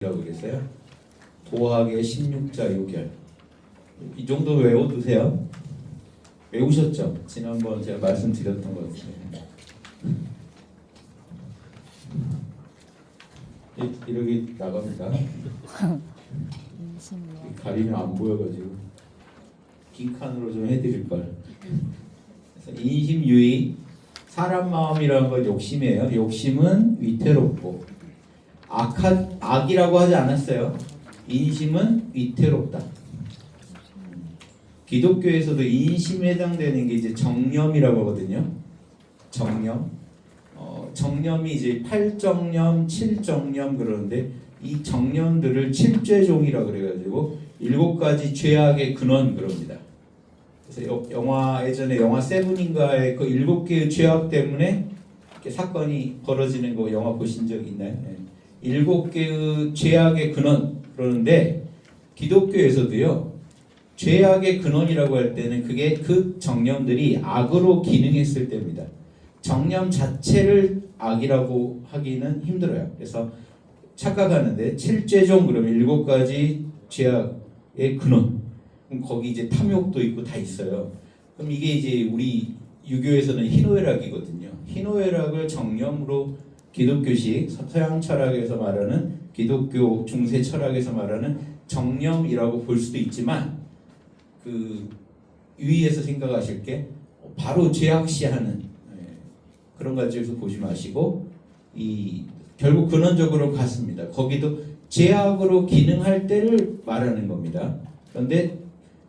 라고 그랬어요. 도학의 16자 요결. 이 정도 외워두세요. 외우셨죠? 지난번 제가 말씀드렸던 것 같아요. 이렇게 나갑니다. 가리면 안 보여가지고 빈칸으로 좀 해드릴 걸. 그래서 인심유의, 사람 마음이라는 건 욕심이에요. 욕심은 위태롭고 악이라고 하지 않았어요. 인심은 위태롭다. 기독교에서도 인심에 해당되는 게 이제 정념이라고 하거든요. 정념. 정념이 이제 8정념, 7정념 그러는데 이 정념들을 7죄종이라고 그래가지고 7가지 죄악의 근원 그럽니다. 그래서 예전에 영화 세븐인가의 그 7개의 죄악 때문에 이렇게 사건이 벌어지는 거 영화 보신 적 있나요? 네. 7개의 죄악의 근원 그러는데 기독교에서도요. 죄악의 근원이라고 할 때는 그게 그 정념들이 악으로 기능했을 때입니다. 정념 자체를 악이라고 하기는 힘들어요. 그래서 착각하는데 7죄종 그러면 7가지 죄악의 근원. 그럼 거기 이제 탐욕도 있고 다 있어요. 그럼 이게 이제 우리 유교에서는 희노애락이거든요. 희노애락을 정념으로 기독교식 서양 철학에서 말하는 기독교 중세 철학에서 말하는 정념이라고 볼 수도 있지만 그 유의해서 생각하실 게 바로 죄악시하는 그런 가지에서 보지 마시고 이 결국 근원적으로 같습니다. 거기도 죄악으로 기능할 때를 말하는 겁니다. 그런데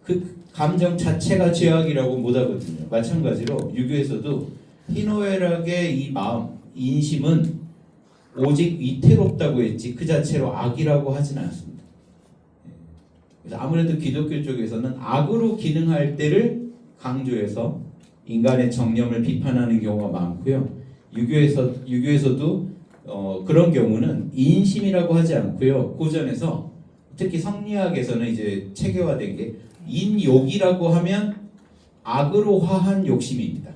그 감정 자체가 죄악이라고 못하거든요. 마찬가지로 유교에서도 희노애락의 이 마음, 인심은 오직 위태롭다고 했지 그 자체로 악이라고 하지는 않습니다. 그래서 아무래도 기독교 쪽에서는 악으로 기능할 때를 강조해서 인간의 정념을 비판하는 경우가 많고요. 유교에서도 그런 경우는 인심이라고 하지 않고요. 고전에서 특히 성리학에서는 이제 체계화된 게 인욕이라고 하면 악으로 화한 욕심입니다.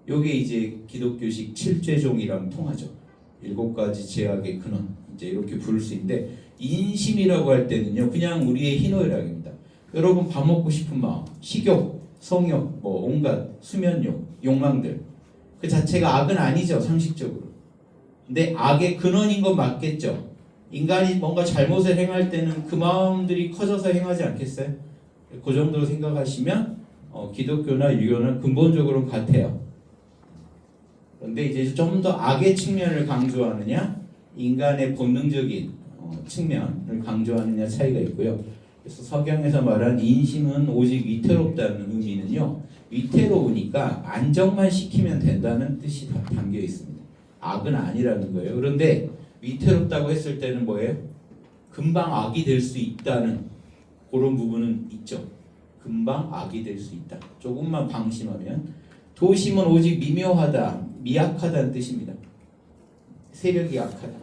요게 이제 기독교식 7죄종이랑 통하죠. 7가지 죄악의 근원 이제 이렇게 부를 수 있는데 인심이라고 할 때는요 그냥 우리의 희노애락입니다. 여러분 밥 먹고 싶은 마음, 식욕, 성욕, 뭐 온갖 수면욕, 욕망들 그 자체가 악은 아니죠 상식적으로. 근데 악의 근원인 건 맞겠죠. 인간이 뭔가 잘못을 행할 때는 그 마음들이 커져서 행하지 않겠어요? 그 정도로 생각하시면 기독교나 유교는 근본적으로 같아요. 그런데 이제 좀 더 악의 측면을 강조하느냐 인간의 본능적인 측면을 강조하느냐 차이가 있고요. 그래서 석양에서 말한 인심은 오직 위태롭다는 의미는요. 위태로우니까 안정만 시키면 된다는 뜻이 담겨 있습니다. 악은 아니라는 거예요. 그런데 위태롭다고 했을 때는 뭐예요? 금방 악이 될 수 있다는 그런 부분은 있죠. 금방 악이 될 수 있다. 조금만 방심하면 도심은 오직 미묘하다, 미약하다는 뜻입니다. 세력이 약하다.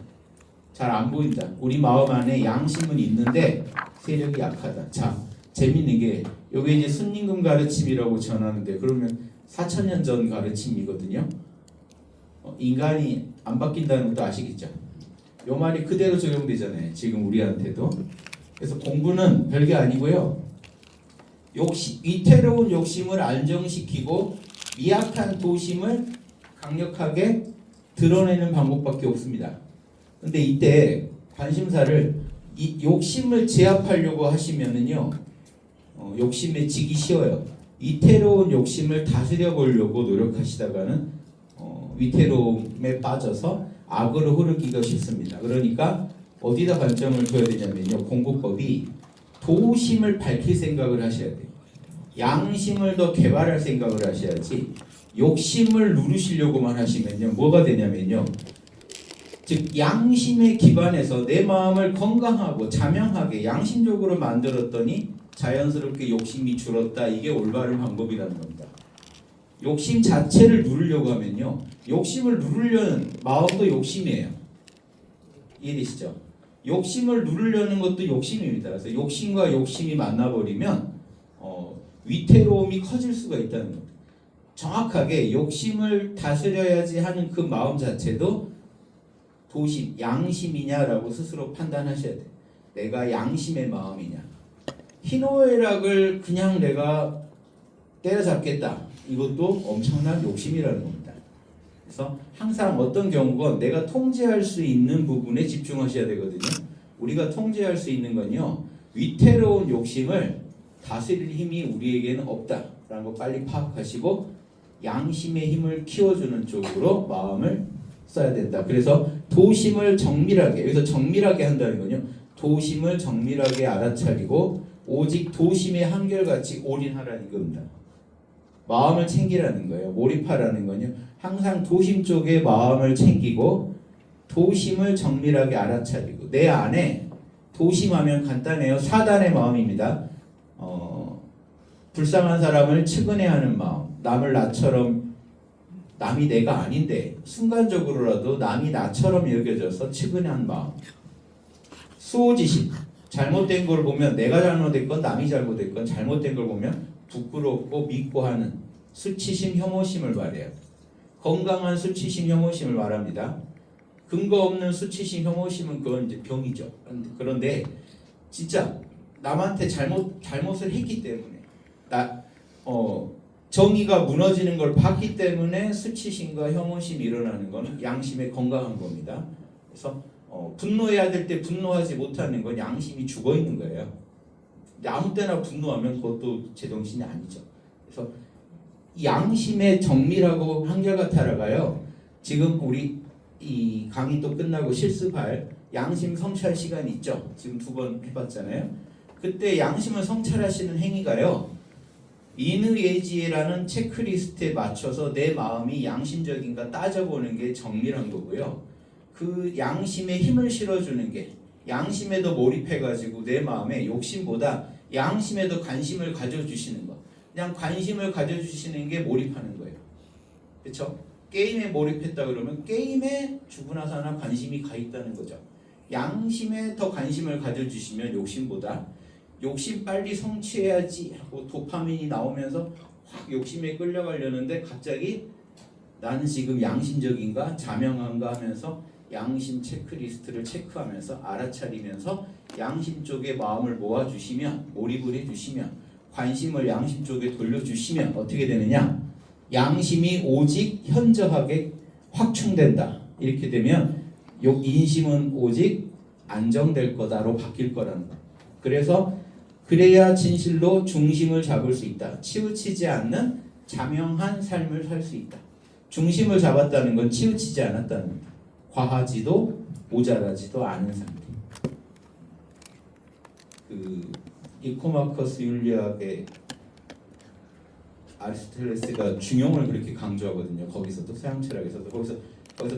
잘 안 보인다. 우리 마음 안에 양심은 있는데 세력이 약하다. 자, 재밌는 게 이게 이제 순임금 가르침이라고 전하는데 그러면 4,000년 전 가르침이거든요. 인간이 안 바뀐다는 것도 아시겠죠? 요 말이 그대로 적용되잖아요. 지금 우리한테도. 그래서 공부는 별게 아니고요. 위태로운 욕심을 안정시키고 미약한 도심을 강력하게 드러내는 방법밖에 없습니다. 근데 이때 관심사를 이 욕심을 제압하려고 하시면은요, 욕심에 지기 쉬워요. 위태로운 욕심을 다스려 보려고 노력하시다가는 위태로움에 빠져서 악으로 흐르기가 쉽습니다. 그러니까 어디다 관점을 둬야 되냐면요, 공부법이 도심을 밝힐 생각을 하셔야 돼요. 양심을 더 개발할 생각을 하셔야지 욕심을 누르시려고만 하시면요 뭐가 되냐면요 즉 양심에 기반해서 내 마음을 건강하고 자명하게 양심적으로 만들었더니 자연스럽게 욕심이 줄었다. 이게 올바른 방법이라는 겁니다. 욕심 자체를 누르려고 하면요 욕심을 누르려는 마음도 욕심이에요. 이해되시죠? 욕심을 누르려는 것도 욕심입니다. 그래서 욕심과 욕심이 만나버리면 위태로움이 커질 수가 있다는 겁니다. 정확하게 욕심을 다스려야지 하는 그 마음 자체도 도심, 양심이냐라고 스스로 판단하셔야 돼. 내가 양심의 마음이냐. 희노애락을 그냥 내가 때려잡겠다. 이것도 엄청난 욕심이라는 겁니다. 그래서 항상 어떤 경우건 내가 통제할 수 있는 부분에 집중하셔야 되거든요. 우리가 통제할 수 있는 건요, 위태로운 욕심을 다스릴 힘이 우리에게는 없다라는 거 빨리 파악하시고 양심의 힘을 키워주는 쪽으로 마음을 써야 된다. 그래서 도심을 정밀하게, 여기서 정밀하게 한다는 건요, 도심을 정밀하게 알아차리고 오직 도심에 한결같이 올인하라는 겁니다. 마음을 챙기라는 거예요. 몰입하라는 건요, 항상 도심 쪽에 마음을 챙기고 도심을 정밀하게 알아차리고, 내 안에 도심하면 간단해요. 사단의 마음입니다. 불쌍한 사람을 측은해하는 마음, 남을 나처럼, 남이 내가 아닌데 순간적으로라도 남이 나처럼 여겨져서 측은한 마음, 수호지심, 잘못된 걸 보면 내가 잘못했건 남이 잘못했건 잘못된 걸 보면 부끄럽고 믿고 하는 수치심, 혐오심을 말해요. 건강한 수치심, 혐오심을 말합니다. 근거 없는 수치심, 혐오심은 그건 이제 병이죠. 그런데 진짜 남한테 잘못을 했기 때문에 정의가 무너지는 걸 봤기 때문에 수치심과 혐오심이 일어나는 것은 양심의 건강한 겁니다. 그래서 분노해야 될 때 분노하지 못하는 건 양심이 죽어 있는 거예요. 아무 때나 분노하면 그것도 제정신이 아니죠. 그래서 양심의 정밀하고 한결같이 알아가요. 지금 우리 이 강의 또 끝나고 실습할 양심 성찰 시간이 있죠. 지금 2번 해봤잖아요. 그때 양심을 성찰하시는 행위가요, 인의예지라는 체크리스트에 맞춰서 내 마음이 양심적인가 따져보는 게 정밀한 거고요. 그 양심에 힘을 실어주는 게, 양심에 더 몰입해가지고 내 마음에 욕심보다 양심에 더 관심을 가져주시는 거. 그냥 관심을 가져주시는 게 몰입하는 거예요. 그렇죠? 게임에 몰입했다 그러면 게임에 죽으나 사나 관심이 가 있다는 거죠. 양심에 더 관심을 가져주시면 욕심보다, 욕심 빨리 성취해야지 하고 도파민이 나오면서 확 욕심에 끌려가려는데 갑자기 나는 지금 양심적인가 자명한가 하면서 양심 체크리스트를 체크하면서 알아차리면서 양심 쪽에 마음을 모아주시면, 몰입을 해주시면, 관심을 양심 쪽에 돌려주시면 어떻게 되느냐, 양심이 오직 현저하게 확충된다. 이렇게 되면 인심은 오직 안정될 거다로 바뀔 거라는 거. 그래야 진실로 중심을 잡을 수 있다. 치우치지 않는 자명한 삶을 살 수 있다. 중심을 잡았다는 건 치우치지 않았다는 겁니다. 과하지도 모자라지도 않은 상태. 니코마커스 윤리학의 아리스토텔레스가 중용을 그렇게 강조하거든요. 거기서도 서양 철학에서도 거기서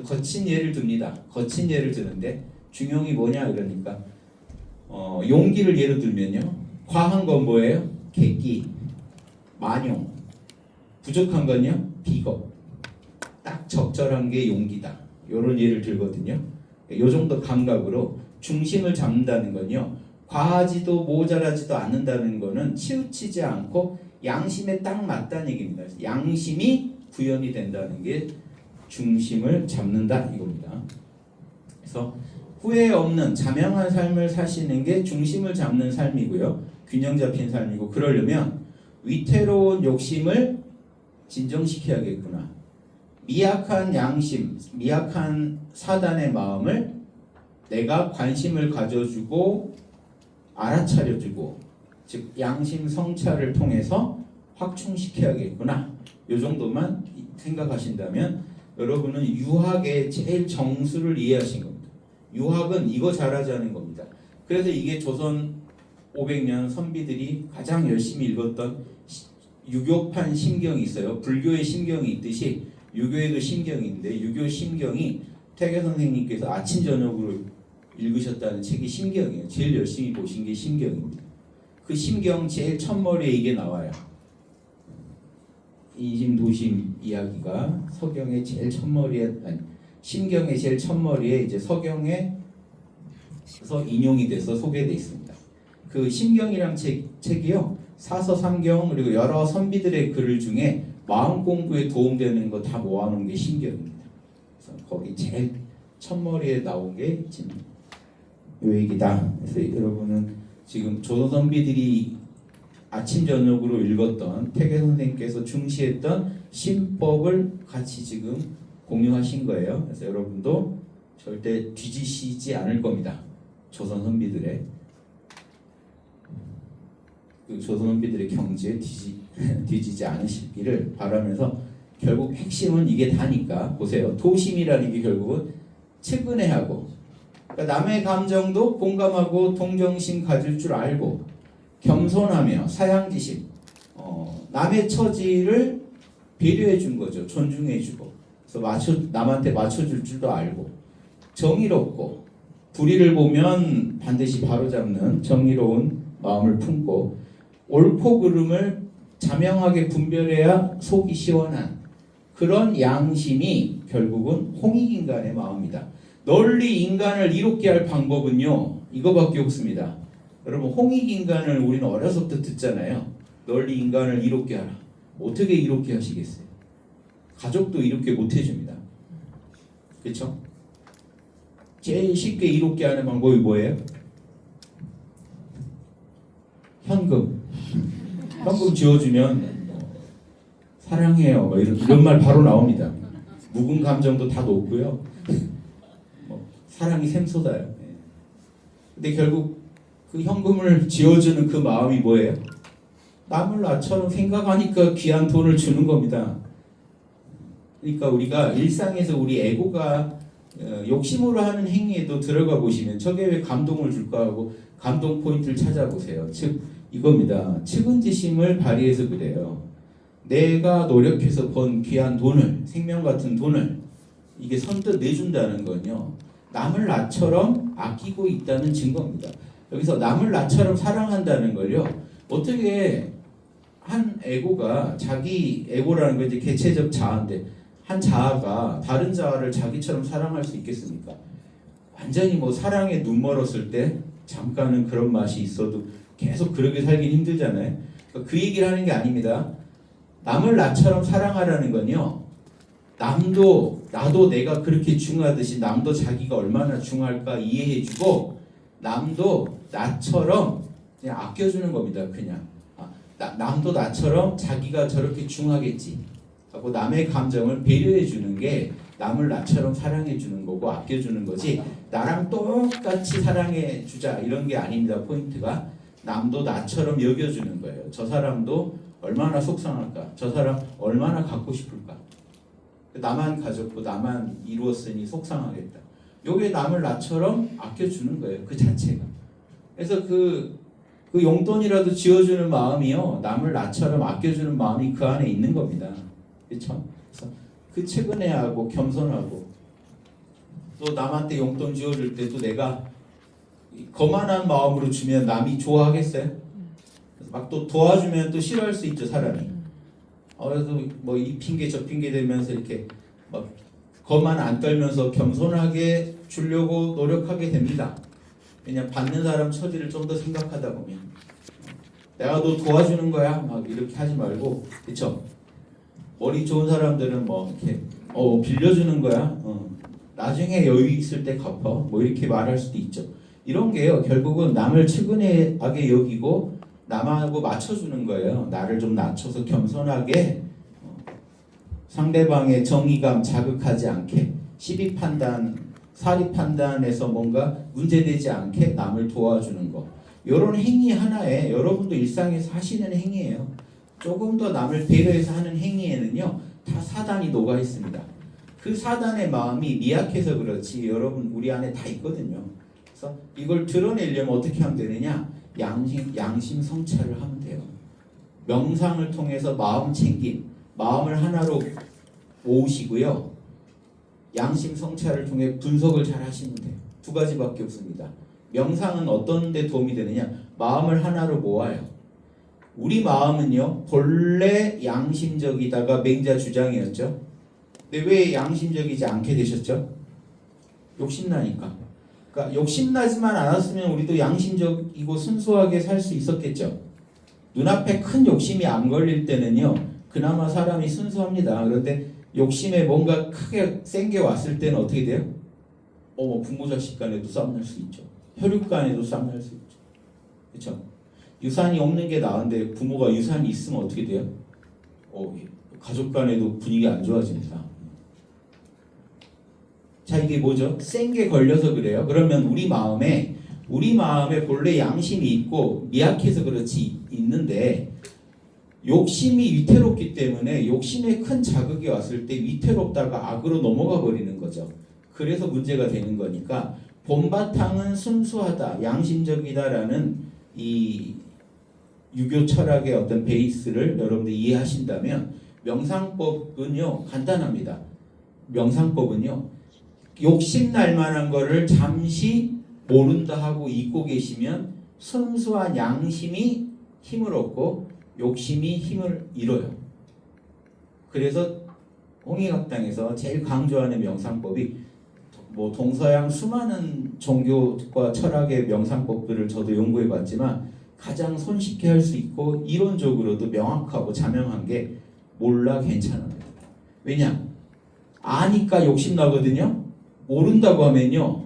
거친 예를 듭니다. 거친 예를 드는데 중용이 뭐냐 그러니까 용기를 예로 들면요, 과한 건 뭐예요? 객기, 만용. 부족한 건요, 비겁. 딱 적절한 게 용기다. 이런 예를 들거든요. 이 정도 감각으로 중심을 잡는다는 건요, 과하지도 모자라지도 않는다는 거는 치우치지 않고 양심에 딱 맞다는 얘기입니다. 양심이 구현이 된다는 게 중심을 잡는다 이겁니다. 그래서 후회 없는 자명한 삶을 사시는 게 중심을 잡는 삶이고요, 균형 잡힌 삶이고, 그러려면 위태로운 욕심을 진정시켜야겠구나. 미약한 양심, 미약한 사단의 마음을 내가 관심을 가져주고 알아차려주고, 즉 양심 성찰을 통해서 확충시켜야겠구나. 이 정도만 생각하신다면 여러분은 유학의 제일 정수를 이해하신 겁니다. 유학은 이거 잘하자는 겁니다. 그래서 이게 조선 500년 선비들이 가장 열심히 읽었던 유교판 심경이 있어요. 불교의 심경이 있듯이 유교에도 심경이 있는데, 유교 심경이 태계 선생님께서 아침 저녁으로 읽으셨다는 책이 심경이에요. 제일 열심히 보신 게 심경입니다. 그 심경 제일 첫머리에 이게 나와요. 인심도심 이야기가 서경의 제일 첫머리에, 아니, 심경의 제일 첫머리에 이제 서경에서 인용이 돼서 소개되어 있습니다. 그 심경이란 책이요, 사서 삼경 그리고 여러 선비들의 글을 중에 마음 공부에 도움되는 거 다 모아놓은 게 심경입니다. 그래서 거기 제일 첫머리에 나온 게 지금 요 얘기다. 그래서 여러분은 지금 조선 선비들이 아침 저녁으로 읽었던 태계 선생님께서 중시했던 신법을 같이 지금 공유하신 거예요. 그래서 여러분도 절대 뒤지시지 않을 겁니다. 조선 선비들의 그 조선 선비들의 경지에 뒤지지 않으시기를 바라면서 결국 핵심은 이게 다니까 보세요. 도심이라는 게 결국은 측은해하고 그러니까 남의 감정도 공감하고 동정심 가질 줄 알고 겸손하며 사양지심 남의 처지를 배려해 준 거죠. 존중해 주고 그래서 남한테 맞춰줄 줄도 알고 정의롭고 불의를 보면 반드시 바로잡는 정의로운 마음을 품고 옳고 그름을 자명하게 분별해야 속이 시원한 그런 양심이 결국은 홍익인간의 마음이다. 널리 인간을 이롭게 할 방법은요 이거밖에 없습니다. 여러분 홍익인간을 우리는 어려서부터 듣잖아요. 널리 인간을 이롭게 하라. 어떻게 이롭게 하시겠어요? 가족도 이롭게 못 해줍니다. 그렇죠? 제일 쉽게 이롭게 하는 방법이 뭐예요? 현금 지어주면 사랑해요 뭐 이런 말 바로 나옵니다. 묵은 감정도 다 녹고요. 사랑이 샘솟아요. 근데 결국 그 현금을 지어주는 그 마음이 뭐예요? 남을 나처럼 생각하니까 귀한 돈을 주는 겁니다. 그러니까 우리가 일상에서 우리 에고가 욕심으로 하는 행위에도 들어가 보시면 저게 왜 감동을 줄까 하고 감동 포인트를 찾아보세요. 즉 이겁니다. 측은지심을 발휘해서 그래요. 내가 노력해서 번 귀한 돈을 생명 같은 돈을 이게 선뜻 내준다는 건요. 남을 나처럼 아끼고 있다는 증거입니다. 여기서 남을 나처럼 사랑한다는 걸요. 어떻게 한 에고가 자기 에고라는 건 이제 개체적 자아인데 한 자아가 다른 자아를 자기처럼 사랑할 수 있겠습니까? 완전히 뭐 사랑에 눈 멀었을 때 잠깐은 그런 맛이 있어도 계속 그렇게 살긴 힘들잖아요. 그러니까 그 얘기를 하는 게 아닙니다. 남을 나처럼 사랑하라는 건요. 나도 내가 그렇게 중요하듯이 남도 자기가 얼마나 중요할까 이해해주고 남도 나처럼 그냥 아껴주는 겁니다. 그냥 남도 나처럼 자기가 저렇게 중요하겠지 하고 남의 감정을 배려해주는 게 남을 나처럼 사랑해주는 거고 아껴주는 거지 나랑 똑같이 사랑해주자 이런 게 아닙니다. 포인트가 남도 나처럼 여겨주는 거예요. 저 사람도 얼마나 속상할까? 저 사람 얼마나 갖고 싶을까? 나만 가졌고 나만 이루었으니 속상하겠다. 요게 남을 나처럼 아껴주는 거예요. 그 자체가. 그래서 그 용돈이라도 지어주는 마음이요. 남을 나처럼 아껴주는 마음이 그 안에 있는 겁니다. 그렇죠? 그래서 그 측은해하고 겸손하고 또 남한테 용돈 지어줄 때도 내가 거만한 마음으로 주면 남이 좋아하겠어요? 막 또 도와주면 또 싫어할 수 있죠 사람이. 그래서 뭐 이 핑계 저 핑계 대면서 이렇게 막 거만 안 떨면서 겸손하게 주려고 노력하게 됩니다. 그냥 받는 사람 처지를 좀 더 생각하다 보면 내가 너 도와주는 거야 막 이렇게 하지 말고 그쵸? 머리 좋은 사람들은 뭐 이렇게 빌려주는 거야. 나중에 여유 있을 때 갚아. 뭐 이렇게 말할 수도 있죠. 이런 게요 결국은 남을 측은하게 여기고 남하고 맞춰주는 거예요. 나를 좀 낮춰서 겸손하게 상대방의 정의감 자극하지 않게 시비 판단, 사리 판단에서 뭔가 문제되지 않게 남을 도와주는 거. 이런 행위 하나에 여러분도 일상에서 하시는 행위예요. 조금 더 남을 배려해서 하는 행위에는요 다 사단이 녹아 있습니다. 그 사단의 마음이 미약해서 그렇지 여러분 우리 안에 다 있거든요. 그래서 이걸 드러내려면 어떻게 하면 되느냐? 양심 성찰을 하면 돼요. 명상을 통해서 마음 챙김, 마음을 하나로 모으시고요. 양심 성찰을 통해 분석을 잘 하시면 돼요. 두 가지밖에 없습니다. 명상은 어떤 데 도움이 되느냐? 마음을 하나로 모아요. 우리 마음은요 본래 양심적이다가 맹자 주장이었죠. 근데 왜 양심적이지 않게 되셨죠? 욕심나니까. 그러니까 욕심나지만 않았으면 우리도 양심적이고 순수하게 살 수 있었겠죠. 눈앞에 큰 욕심이 안 걸릴 때는요 그나마 사람이 순수합니다. 그런데 욕심에 뭔가 크게 센 게 왔을 때는 어떻게 돼요? 부모 자식 간에도 싸움 날 수 있죠. 혈육 간에도 싸움 날 수 있죠. 그렇죠? 유산이 없는 게 나은데 부모가 유산이 있으면 어떻게 돼요? 가족 간에도 분위기 안 좋아집니다. 자, 이게 뭐죠? 센 게 걸려서 그래요. 그러면 우리 마음에 본래 양심이 있고 미약해서 그렇지 있는데 욕심이 위태롭기 때문에 욕심에 큰 자극이 왔을 때 위태롭다가 악으로 넘어가 버리는 거죠. 그래서 문제가 되는 거니까 본바탕은 순수하다, 양심적이다라는 이 유교 철학의 어떤 베이스를 여러분들 이해하신다면 명상법은요 간단합니다. 명상법은요 욕심날 만한 거를 잠시 모른다 하고 잊고 계시면 순수한 양심이 힘을 얻고 욕심이 힘을 잃어요. 그래서 홍익학당에서 제일 강조하는 명상법이 동서양 수많은 종교과 철학의 명상법들을 저도 연구해 봤지만 가장 손쉽게 할 수 있고 이론적으로도 명확하고 자명한 게 몰라 괜찮아. 왜냐? 아니까 욕심 나거든요. 모른다고 하면요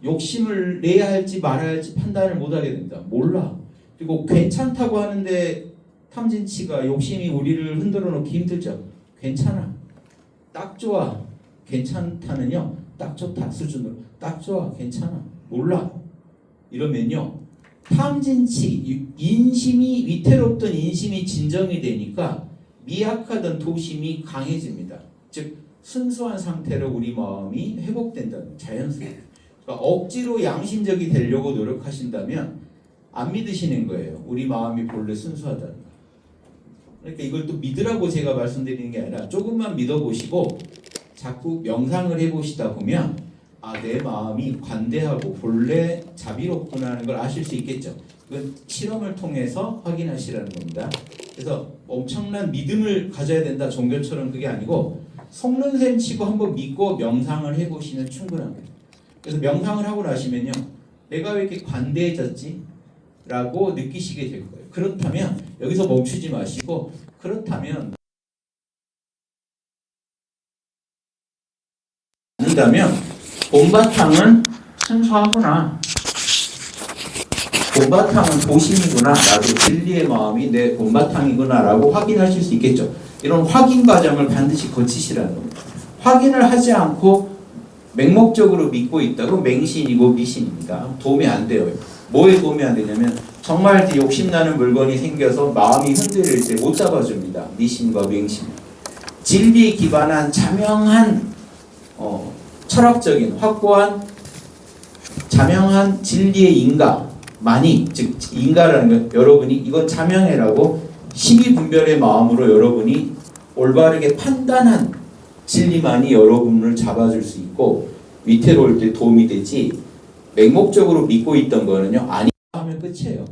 욕심을 내야 할지 말아야 할지 판단을 못하게 됩니다. 몰라. 그리고 괜찮다고 하는데 탐진치가 욕심이 우리를 흔들어 놓기 힘들죠. 괜찮아. 딱 좋아. 괜찮다는요. 딱 좋다 수준으로. 딱 좋아. 괜찮아. 몰라. 이러면요. 탐진치, 인심이 위태롭던 인심이 진정이 되니까 미약하던 도심이 강해집니다. 즉 순수한 상태로 우리 마음이 회복된다는 자연스럽게. 그러니까 억지로 양심적이 되려고 노력하신다면 안 믿으시는 거예요. 우리 마음이 본래 순수하다는 거. 그러니까 이걸 또 믿으라고 제가 말씀드리는 게 아니라 조금만 믿어보시고 자꾸 명상을 해보시다 보면 내 마음이 관대하고 본래 자비롭구나 하는 걸 아실 수 있겠죠. 그건 실험을 통해서 확인하시라는 겁니다. 그래서 엄청난 믿음을 가져야 된다 종교처럼 그게 아니고 속는 셈 치고 한번 믿고 명상을 해보시면 충분합니다. 그래서 명상을 하고 나시면요 내가 왜 이렇게 관대해졌지? 라고 느끼시게 될 거예요. 그렇다면 여기서 멈추지 마시고 그렇다면 아니다면 본바탕은 순수하구나. 본바탕은 도심이구나. 나도 진리의 마음이 내 본바탕이구나 라고 확인하실 수 있겠죠. 이런 확인 과정을 반드시 거치시라는 겁니다. 확인을 하지 않고 맹목적으로 믿고 있다고 맹신이고 미신입니다. 도움이 안 돼요. 뭐에 도움이 안 되냐면 정말 욕심나는 물건이 생겨서 마음이 흔들릴 때 못 잡아줍니다. 미신과 맹신. 진리에 기반한 자명한 철학적인 확고한 자명한 진리의 인가만이 즉 인가라는 건 여러분이 이건 자명해라고 십이분별의 마음으로 여러분이 올바르게 판단한 진리만이 여러분을 잡아줄 수 있고 위태로울 때 도움이 되지 맹목적으로 믿고 있던 거는요 아니 하면 끝이에요.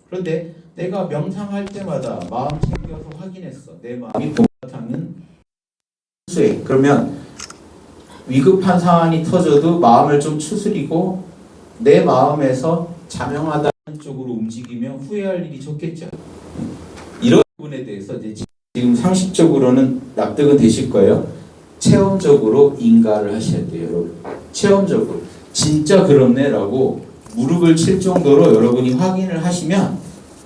그런데 내가 명상할 때마다 마음 챙겨서 확인했어. 내 마음이 본바탕은 순수해. 그러면 위급한 상황이 터져도 마음을 좀 추스리고 내 마음에서 자명하다는 쪽으로 움직이면 후회할 일이 적겠죠. 이런 부분에 대해서 이제 지금 상식적으로는 납득은 되실 거예요. 체험적으로 인가를 하셔야 돼요, 여러분. 체험적으로 진짜 그렇네라고 무릎을 칠 정도로 여러분이 확인을 하시면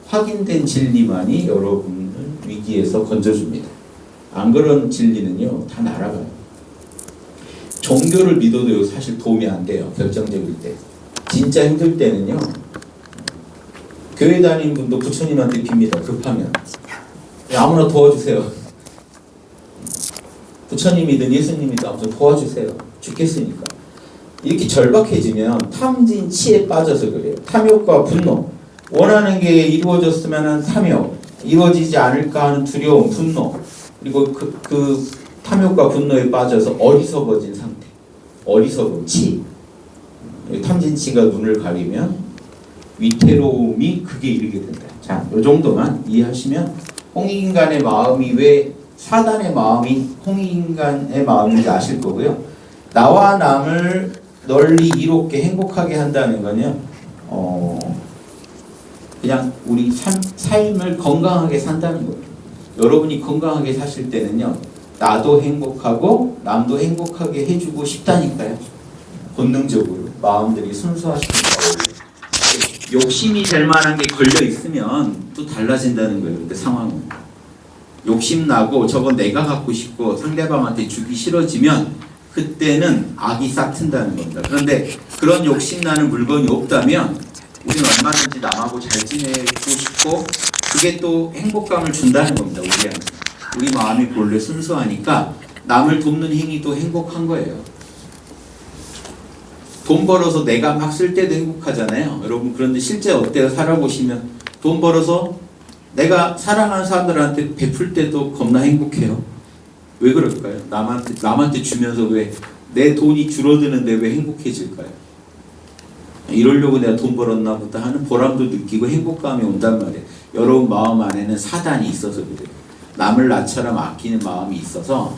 확인된 진리만이 여러분을 위기에서 건져줍니다. 안 그런 진리는요 다 날아가요. 종교를 믿어도 사실 도움이 안 돼요. 결정적일 때. 진짜 힘들 때는요 교회 다니는 분도 부처님한테 빕니다. 급하면 아무나 도와주세요. 부처님이든 예수님이든 아무튼 도와주세요. 죽겠으니까. 이렇게 절박해지면 탐진 치에 빠져서 그래요. 탐욕과 분노. 원하는 게 이루어졌으면 탐욕, 이루어지지 않을까 하는 두려움, 분노. 그리고 그 탐욕과 분노에 빠져서 어리석어진 상태. 어리석음, 치. 탐진치가 눈을 가리면 위태로움이 극에 이르게 된다. 자, 이 정도만 이해하시면 홍익인간의 마음이 왜 사단의 마음이 홍익인간의 마음인지 아실 거고요. 나와 남을 널리 이롭게 행복하게 한다는 거는요. 그냥 우리 삶을 건강하게 산다는 거예요. 여러분이 건강하게 사실 때는요. 나도 행복하고 남도 행복하게 해주고 싶다니까요. 본능적으로 마음들이 순수하십니다. 원래. 욕심이 될 만한 게 걸려 있으면 또 달라진다는 거예요. 근데 상황은 욕심 나고 저거 내가 갖고 싶고 상대방한테 주기 싫어지면 그때는 악이 싹 튼다는 겁니다. 그런데 그런 욕심 나는 물건이 없다면 우리는 얼마든지 남하고 잘 지내고 싶고 그게 또 행복감을 준다는 겁니다. 우리한테. 우리 마음이 본래 순수하니까 남을 돕는 행위도 행복한 거예요. 돈 벌어서 내가 막 쓸 때도 행복하잖아요. 여러분 그런데 실제 어때요? 살아보시면 돈 벌어서 내가 사랑하는 사람들한테 베풀 때도 겁나 행복해요. 왜 그럴까요? 남한테 주면서 왜 내 돈이 줄어드는데 왜 행복해질까요? 이러려고 내가 돈 벌었나 보다 하는 보람도 느끼고 행복감이 온단 말이에요. 여러분 마음 안에는 사단이 있어서 그래요. 남을 나처럼 아끼는 마음이 있어서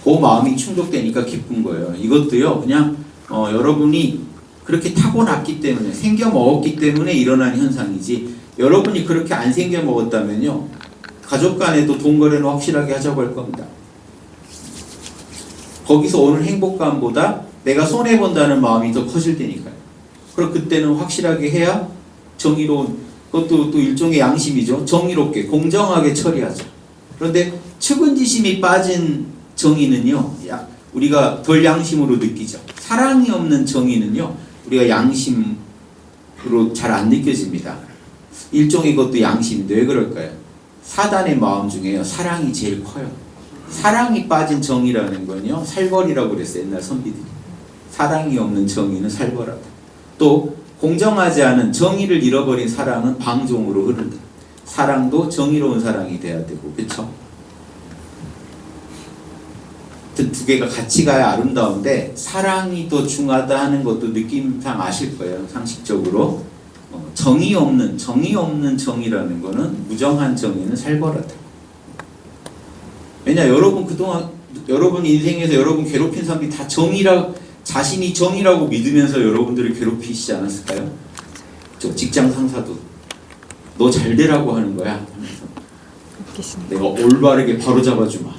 그 마음이 충족되니까 기쁜 거예요. 이것도요 그냥 여러분이 그렇게 타고났기 때문에 생겨 먹었기 때문에 일어난 현상이지 여러분이 그렇게 안 생겨 먹었다면요 가족 간에도 돈 거래는 확실하게 하자고 할 겁니다. 거기서 오는 행복감보다 내가 손해본다는 마음이 더 커질 테니까요. 그럼 그때는 확실하게 해야 정의로운 그것도 또 일종의 양심이죠. 정의롭게 공정하게 처리하죠. 그런데 측은지심이 빠진 정의는요 우리가 덜 양심으로 느끼죠. 사랑이 없는 정의는요 우리가 양심으로 잘 안 느껴집니다. 일종의 것도 양심인데 왜 그럴까요? 사단의 마음 중에요 사랑이 제일 커요. 사랑이 빠진 정의라는 건요 살벌이라고 그랬어요. 옛날 선비들이. 사랑이 없는 정의는 살벌하다. 또 공정하지 않은 정의를 잃어버린 사랑은 방종으로 흐른다. 사랑도 정의로운 사랑이 돼야 되고 그렇죠? 두 개가 같이 가야 아름다운데 사랑이 더 중하다 하는 것도 느낌상 아실 거예요. 상식적으로 정의 없는 정의라는 거는 무정한 정의는 살벌하다. 왜냐 여러분 그동안 여러분 인생에서 여러분 괴롭힌 사람이 다 자신이 정의라고 믿으면서 여러분들을 괴롭히시지 않았을까요? 저 직장 상사도 너 잘 되라고 하는 거야. 내가 올바르게 바로잡아주마.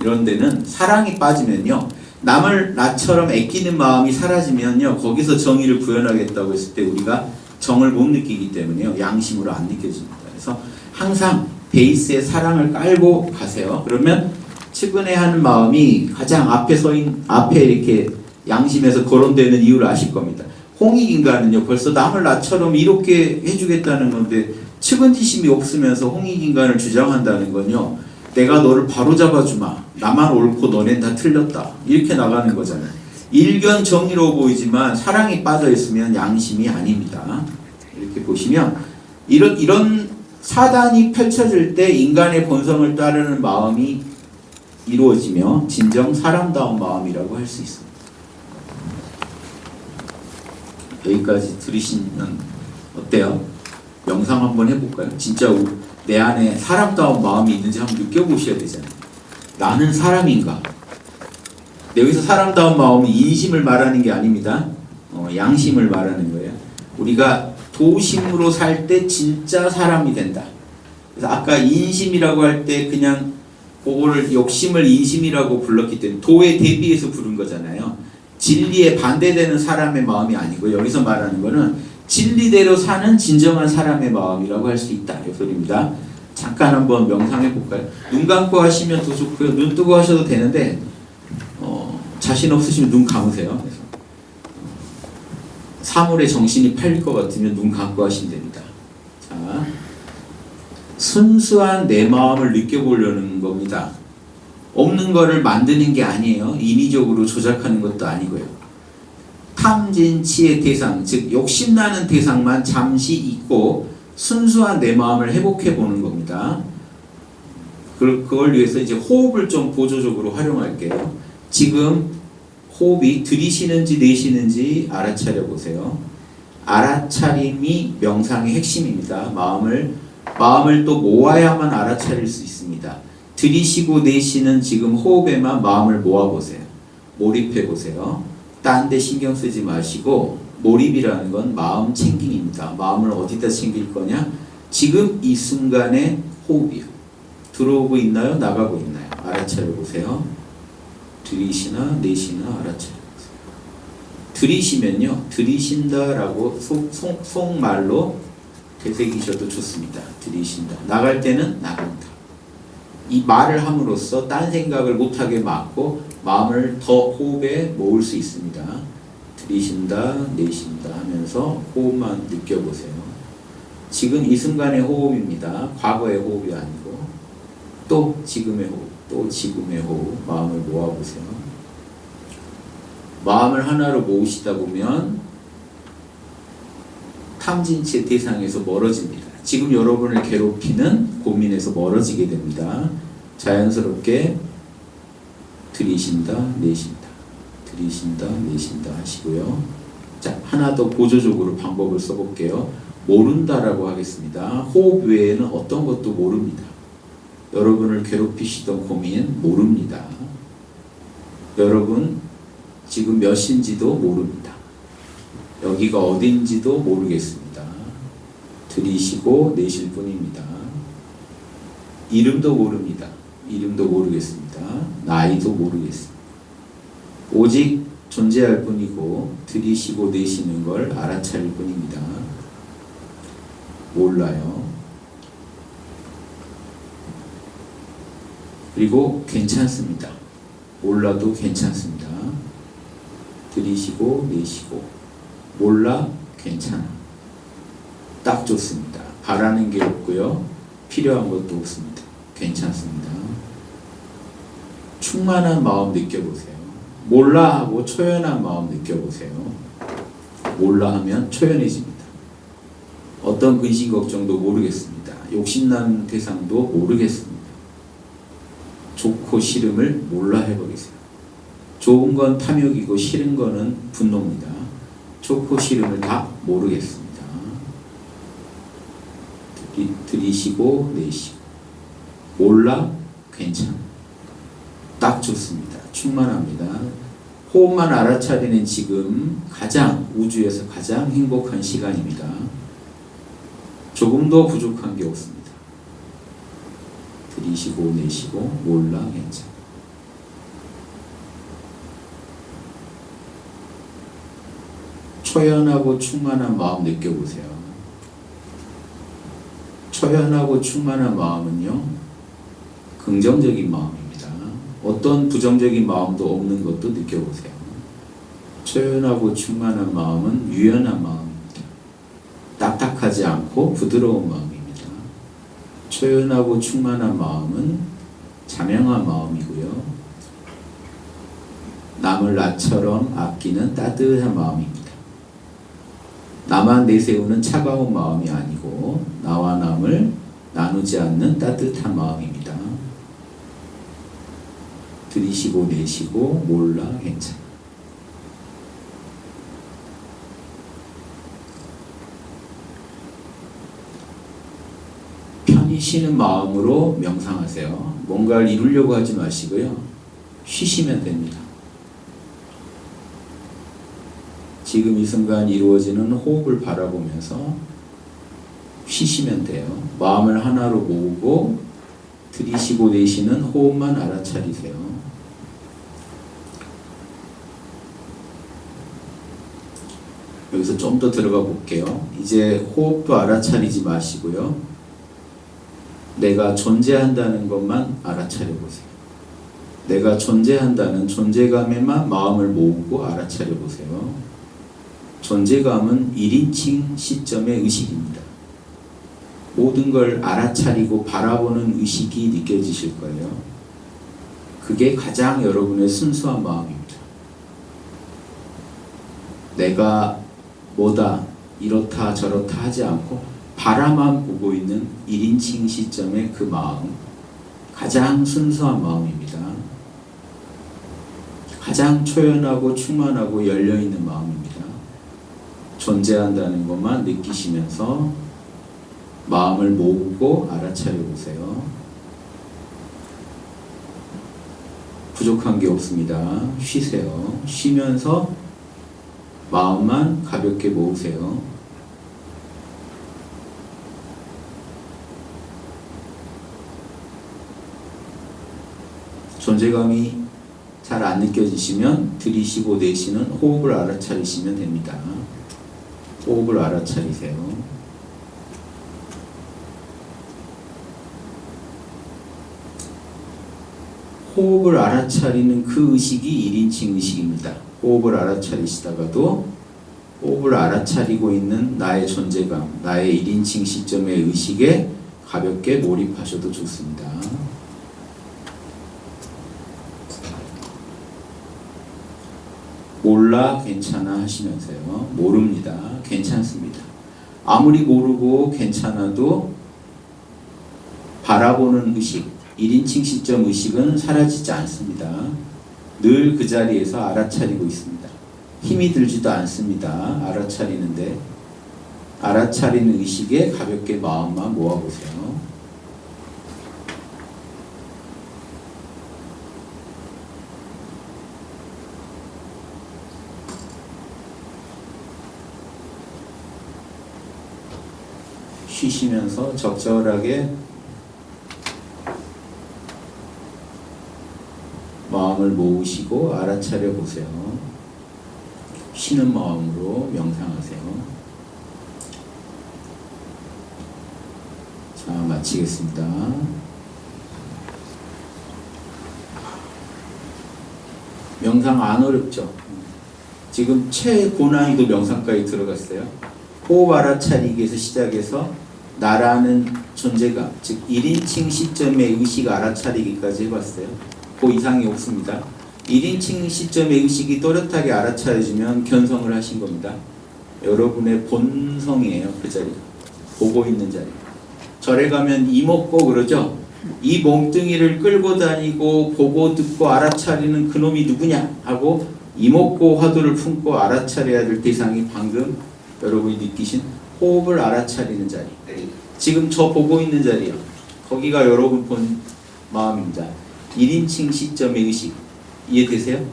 이런 데는 사랑이 빠지면요 남을 나처럼 아끼는 마음이 사라지면요 거기서 정의를 구현하겠다고 했을 때 우리가 정을 못 느끼기 때문에요 양심으로 안 느껴집니다. 그래서 항상 베이스에 사랑을 깔고 가세요. 그러면 측은해하는 마음이 가장 앞에 이렇게 양심에서 거론되는 이유를 아실 겁니다. 홍익인간은요 벌써 남을 나처럼 이롭게 해주겠다는 건데 측은지심이 없으면서 홍익인간을 주장한다는 건요 내가 너를 바로잡아 주마. 나만 옳고 너넨 다 틀렸다. 이렇게 나가는 거잖아요. 일견 정의로워 보이지만 사랑이 빠져 있으면 양심이 아닙니다. 이렇게 보시면 이런 사단이 펼쳐질 때 인간의 본성을 따르는 마음이 이루어지며 진정 사람다운 마음이라고 할 수 있습니다. 여기까지 들으시면 어때요? 명상 한번 해볼까요? 진짜 내 안에 사람다운 마음이 있는지 한번 느껴보셔야 되잖아요. 나는 사람인가? 여기서 사람다운 마음은 인심을 말하는 게 아닙니다. 양심을 말하는 거예요. 우리가 도심으로 살 때 진짜 사람이 된다. 그래서 아까 인심이라고 할 때 그냥 그거를 욕심을 인심이라고 불렀기 때문에 도에 대비해서 부른 거잖아요. 진리에 반대되는 사람의 마음이 아니고 여기서 말하는 거는 진리대로 사는 진정한 사람의 마음이라고 할 수 있다. 이 소리입니다. 잠깐 한번 명상해 볼까요? 눈 감고 하시면 더 좋고요. 눈 뜨고 하셔도 되는데 자신 없으시면 눈 감으세요. 그래서 사물에 정신이 팔릴 것 같으면 눈 감고 하시면 됩니다. 자, 순수한 내 마음을 느껴보려는 겁니다. 없는 거를 만드는 게 아니에요. 인위적으로 조작하는 것도 아니고요. 탐진치의 대상, 즉 욕심나는 대상만 잠시 잊고 순수한 내 마음을 회복해 보는 겁니다. 그걸 위해서 이제 호흡을 좀 보조적으로 활용할게요. 지금 호흡이 들이쉬는지 내쉬는지 알아차려 보세요. 알아차림이 명상의 핵심입니다. 마음을 또 모아야만 알아차릴 수 있습니다. 들이쉬고 내쉬는 지금 호흡에만 마음을 모아보세요. 몰입해보세요. 딴 데 신경 쓰지 마시고 몰입이라는 건 마음 챙김입니다. 마음을 어디다 챙길 거냐? 지금 이 순간의 호흡이요. 들어오고 있나요? 나가고 있나요? 알아차려 보세요. 들이쉬나 내쉬나 알아차려 보세요. 들이시면요, 들이신다라고 속말로 되새기셔도 좋습니다. 들이신다. 나갈 때는 나간다. 이 말을 함으로써 딴 생각을 못하게 막고 마음을 더 호흡에 모을 수 있습니다. 들이신다, 내쉰다 하면서 호흡만 느껴보세요. 지금 이 순간의 호흡입니다. 과거의 호흡이 아니고 또 지금의 호흡, 또 지금의 호흡. 마음을 모아보세요. 마음을 하나로 모으시다 보면 탐진치의 대상에서 멀어집니다. 지금 여러분을 괴롭히는 고민에서 멀어지게 됩니다. 자연스럽게 들이신다, 내쉰다, 들이신다, 내쉰다 하시고요. 자, 하나 더 보조적으로 방법을 써볼게요. 모른다라고 하겠습니다. 호흡 외에는 어떤 것도 모릅니다. 여러분을 괴롭히시던 고민 모릅니다. 여러분 지금 몇 시인지도 모릅니다. 여기가 어딘지도 모르겠습니다. 들이쉬고 내쉴 뿐입니다. 이름도 모릅니다. 이름도 모르겠습니다. 나이도 모르겠습니다. 오직 존재할 뿐이고 들이쉬고 내쉬는 걸 알아차릴 뿐입니다. 몰라요. 그리고 괜찮습니다. 몰라도 괜찮습니다. 들이쉬고 내쉬고 몰라 괜찮아. 딱 좋습니다. 바라는 게 없고요. 필요한 것도 없습니다. 괜찮습니다. 충만한 마음 느껴보세요. 몰라 하고 초연한 마음 느껴보세요. 몰라 하면 초연해집니다. 어떤 근심 걱정도 모르겠습니다. 욕심나는 대상도 모르겠습니다. 좋고 싫음을 몰라 해버리세요. 좋은 건 탐욕이고 싫은 거는 분노입니다. 좋고 싫음을 다 모르겠습니다. 들이쉬고 내쉬고 몰라 괜찮아. 딱 좋습니다. 충만합니다. 호흡만 알아차리는 지금 우주에서 가장 행복한 시간입니다. 조금 더 부족한 게 없습니다. 들이쉬고 내쉬고 몰라 괜찮아. 초연하고 충만한 마음 느껴보세요. 초연하고 충만한 마음은요, 긍정적인 마음입니다. 어떤 부정적인 마음도 없는 것도 느껴보세요. 초연하고 충만한 마음은 유연한 마음입니다. 딱딱하지 않고 부드러운 마음입니다. 초연하고 충만한 마음은 자명한 마음이고요. 남을 나처럼 아끼는 따뜻한 마음입니다. 나만 내세우는 차가운 마음이 아니고 나와 남을 나누지 않는 따뜻한 마음입니다. 들이쉬고 내쉬고 몰라 괜찮아. 편히 쉬는 마음으로 명상하세요. 뭔가를 이루려고 하지 마시고요. 쉬시면 됩니다. 지금 이 순간 이루어지는 호흡을 바라보면서 쉬시면 돼요. 마음을 하나로 모으고 들이쉬고 내쉬는 호흡만 알아차리세요. 여기서 좀 더 들어가 볼게요. 이제 호흡도 알아차리지 마시고요. 내가 존재한다는 것만 알아차려 보세요. 내가 존재한다는 존재감에만 마음을 모으고 알아차려 보세요. 존재감은 1인칭 시점의 의식입니다. 모든 걸 알아차리고 바라보는 의식이 느껴지실 거예요. 그게 가장 여러분의 순수한 마음입니다. 내가 뭐다, 이렇다 저렇다 하지 않고 바라만 보고 있는 1인칭 시점의 그 마음, 가장 순수한 마음입니다. 가장 초연하고 충만하고 열려있는 마음입니다. 존재한다는 것만 느끼시면서 마음을 모으고 알아차려 보세요. 부족한 게 없습니다. 쉬세요. 쉬면서 마음만 가볍게 모으세요. 존재감이 잘 안 느껴지시면 들이쉬고 내쉬는 호흡을 알아차리시면 됩니다. 호흡을 알아차리세요. 호흡을 알아차리는 그 의식이 1인칭 의식입니다. 호흡을 알아차리시다가도 호흡을 알아차리고 있는 나의 존재감, 나의 1인칭 시점의 의식에 가볍게 몰입하셔도 좋습니다. 몰라 괜찮아 하시면서요. 모릅니다. 괜찮습니다. 아무리 모르고 괜찮아도 바라보는 의식, 1인칭 시점 의식은 사라지지 않습니다. 늘 그 자리에서 알아차리고 있습니다. 힘이 들지도 않습니다. 알아차리는데 알아차리는 의식에 가볍게 마음만 모아보세요. 쉬시면서 적절하게 마음을 모으시고 알아차려 보세요. 쉬는 마음으로 명상하세요. 자, 마치겠습니다. 명상 안 어렵죠? 지금 최고난이도 명상까지 들어갔어요. 호흡 알아차리기에서 시작해서 나라는 존재감, 즉 1인칭 시점의 의식 알아차리기까지 해봤어요. 그 이상이 없습니다. 1인칭 시점의 의식이 또렷하게 알아차려지면 견성을 하신 겁니다. 여러분의 본성이에요. 그 자리, 보고 있는 자리. 절에 가면 이목고 그러죠. 이 몸뚱이를 끌고 다니고 보고 듣고 알아차리는 그놈이 누구냐 하고 이목고 화두를 품고 알아차려야 될 대상이 방금 여러분이 느끼신 호흡을 알아차리는 자리. 지금 저 보고 있는 자리요. 거기가 여러분 본 마음입니다. 1인칭 시점의 의식. 이해되세요?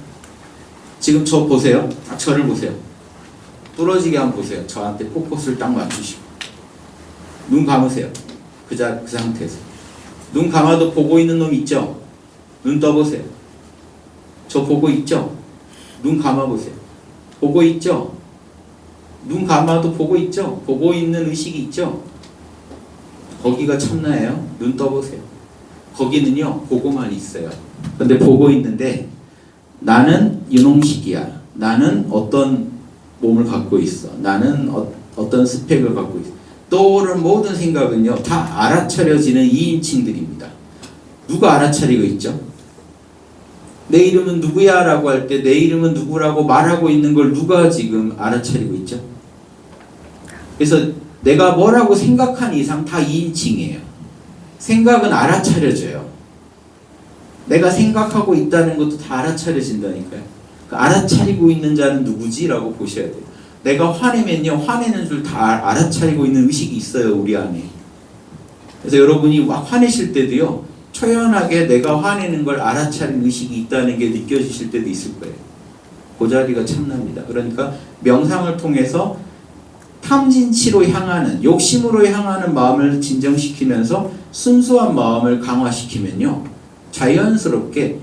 지금 저 보세요. 딱 저를 보세요. 뚫어지게 한번 보세요. 저한테 포커스를 딱 맞추시고 눈 감으세요. 그 상태에서 눈 감아도 보고 있는 놈 있죠? 눈 떠보세요. 저 보고 있죠? 눈 감아보세요. 보고 있죠? 눈 감아도 보고 있죠? 보고 있는 의식이 있죠? 거기가 참나예요. 눈 떠보세요. 거기는요 보고만 있어요. 근데 보고 있는데 나는 윤홍식이야. 나는 어떤 몸을 갖고 있어. 나는 어떤 스펙을 갖고 있어. 떠오르는 모든 생각은요 다 알아차려지는 2인칭들입니다. 누가 알아차리고 있죠? 내 이름은 누구야 라고 할 때 내 이름은 누구라고 말하고 있는 걸 누가 지금 알아차리고 있죠? 그래서 내가 뭐라고 생각한 이상 다 2인칭이에요. 생각은 알아차려져요. 내가 생각하고 있다는 것도 다 알아차려진다니까요. 알아차리고 있는 자는 누구지? 라고 보셔야 돼요. 내가 화내면요 화내는 줄 다 알아차리고 있는 의식이 있어요. 우리 안에. 그래서 여러분이 막 화내실 때도요 초연하게 내가 화내는 걸 알아차린 의식이 있다는 게 느껴지실 때도 있을 거예요. 그 자리가 참납니다. 그러니까 명상을 통해서 탐진치로 향하는, 욕심으로 향하는 마음을 진정시키면서 순수한 마음을 강화시키면요 자연스럽게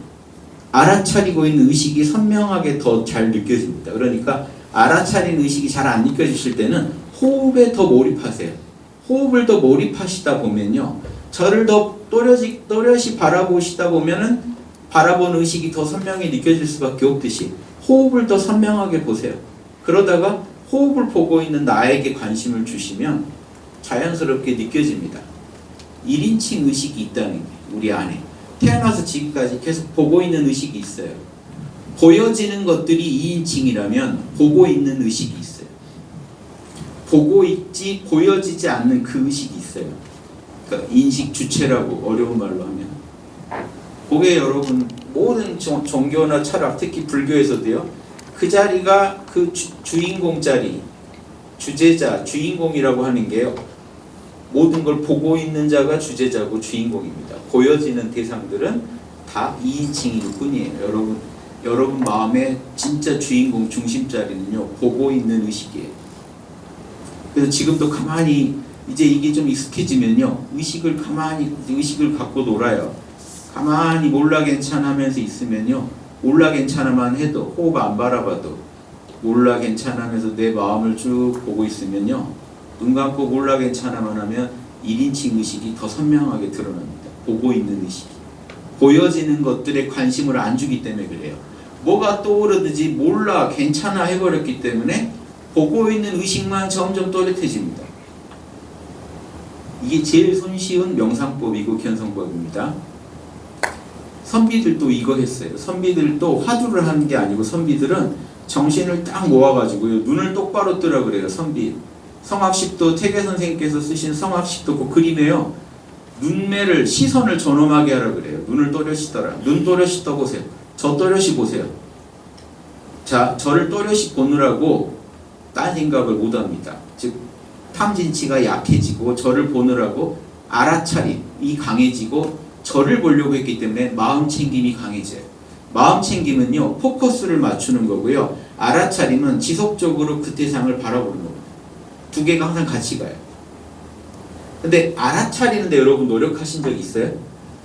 알아차리고 있는 의식이 선명하게 더 잘 느껴집니다. 그러니까 알아차린 의식이 잘 안 느껴지실 때는 호흡에 더 몰입하세요. 호흡을 더 몰입하시다 보면요 저를 더 또렷이 바라보시다 보면은 바라보는 의식이 더 선명히 느껴질 수밖에 없듯이 호흡을 더 선명하게 보세요. 그러다가 호흡을 보고 있는 나에게 관심을 주시면 자연스럽게 느껴집니다. 1인칭 의식이 있다는 게 우리 안에 태어나서 지금까지 계속 보고 있는 의식이 있어요. 보여지는 것들이 2인칭이라면 보고 있는 의식이 있어요. 보고 있지 보여지지 않는 그 의식이 있어요. 그러니까 인식 주체라고 어려운 말로 하면 그게 여러분 모든 종교나 철학 특히 불교에서도요 그 자리가 그 주인공 자리 주제자 주인공이라고 하는 게요 모든 걸 보고 있는 자가 주제자고 주인공입니다. 보여지는 대상들은 다 2인칭일 뿐이에요. 여러분 마음의 진짜 주인공 중심 자리는요 보고 있는 의식이에요. 그래서 지금도 가만히 이제 이게 좀 익숙해지면요 의식을 갖고 놀아요. 가만히 몰라 괜찮으면서 있으면요 몰라 괜찮아만 해도 호흡 안 바라봐도 몰라 괜찮으면서 내 마음을 쭉 보고 있으면요. 눈 감고 몰라 괜찮아만 하면 1인칭 의식이 더 선명하게 드러납니다. 보고 있는 의식이. 보여지는 것들에 관심을 안 주기 때문에 그래요. 뭐가 떠오르든지 몰라 괜찮아 해버렸기 때문에 보고 있는 의식만 점점 또렷해집니다. 이게 제일 손쉬운 명상법이고 견성법입니다. 선비들도 이거 했어요. 선비들도 화두를 하는 게 아니고 선비들은 정신을 딱 모아가지고요. 눈을 똑바로 뜨라 그래요. 선비. 성악식도 태계 선생님께서 쓰신 성악식도 그 그림에요. 눈매를 시선을 전엄하게 하라 그래요. 눈을 또렷이 떠라. 눈 또렷이 떠보세요. 저 또렷이 보세요. 자, 저를 또렷이 보느라고 딴 생각을 못합니다. 즉 탐진치가 약해지고 저를 보느라고 알아차림이 강해지고 저를 보려고 했기 때문에 마음 챙김이 강해져요. 마음 챙김은요 포커스를 맞추는 거고요. 알아차림은 지속적으로 그 대상을 바라보는 겁니다. 두 개가 항상 같이 가요. 근데 알아차리는데 여러분 노력하신 적 있어요?